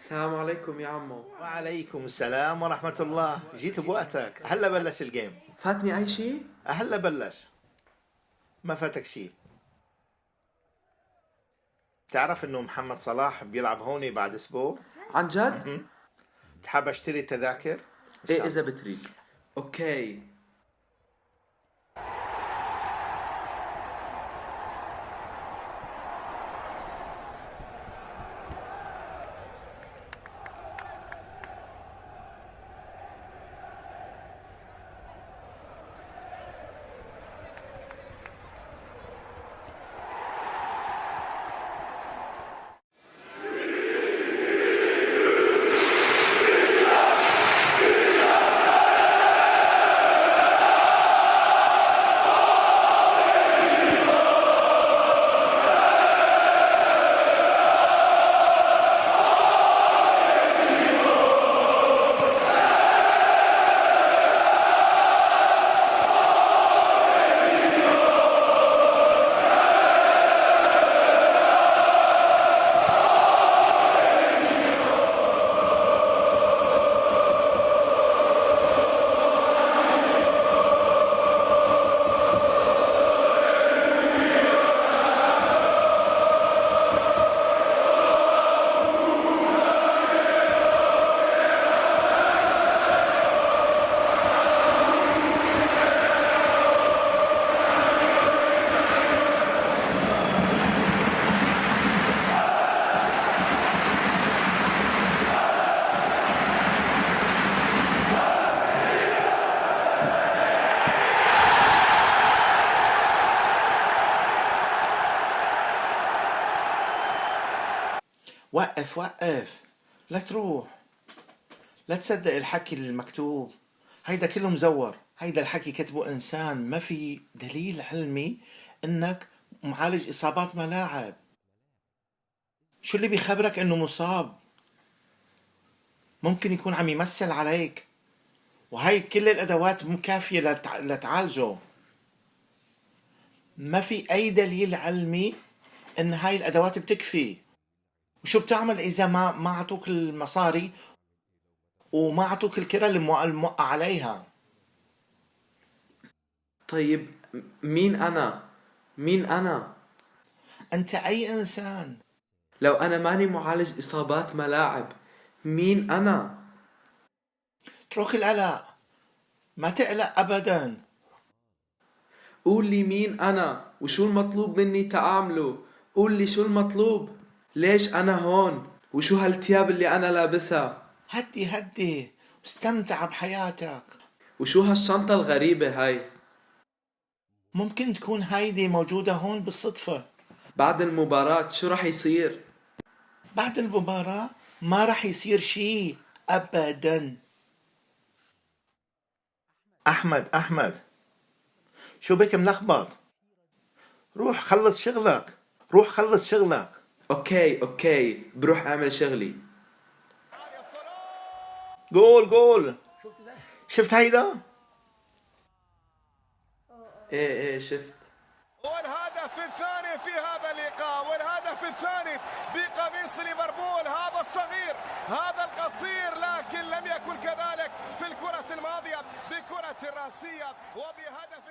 السلام عليكم يا عمو. وعليكم السلام ورحمة الله. جيت بوقتك. هلا بلش الجيم. فاتني أي شيء؟ هلا بلش. ما فاتك شيء. تعرف انه محمد صلاح بيلعب هون بعد اسبوع؟ عن جد؟ بتحب اشتري التذاكر؟ إيه إذا بتريد. أوكي. وقف وقف، لا تروح، لا تصدق الحكي المكتوب. هيدا كله مزور. هيدا الحكي كتبه انسان، ما في دليل علمي انك معالج اصابات ملاعب. شو اللي بيخبرك انه مصاب؟ ممكن يكون عم يمثل عليك، وهي كل الادوات مو كافية لتعالجه. ما في اي دليل علمي ان هاي الادوات بتكفي. وشو بتعمل اذا ما عطوك المصاري وما عطوك الكرة اللي موقع عليها؟ طيب مين أنا؟ مين أنا؟ انت اي انسان. لو أنا ماني معالج إصابات ملاعب، مين أنا؟ اترك القلق، ما تقلق ابدا. قول لي مين أنا؟ وشو المطلوب مني تعمله؟ قول لي شو المطلوب؟ ليش أنا هون؟ وشو هالتياب اللي أنا لابسها؟ هدي هدي واستمتع بحياتك. وشو هالشنطة الغريبة هاي؟ ممكن تكون هايدي موجودة هون بالصدفة. بعد المباراة شو رح يصير؟ بعد المباراة ما رح يصير شي ابدا. احمد شو بك ملخبط؟ روح خلص شغلك، روح خلص شغلك. اوكي بروح اعمل شغلي. جول. شفت هيدا؟ ايه شفت. والهدف الثاني في هذا اللقاء، والهدف الثاني بقميص ليفربول. هذا الصغير، هذا القصير، لكن لم يكن كذلك في الكرة الماضية بكرة الراسية وبهدف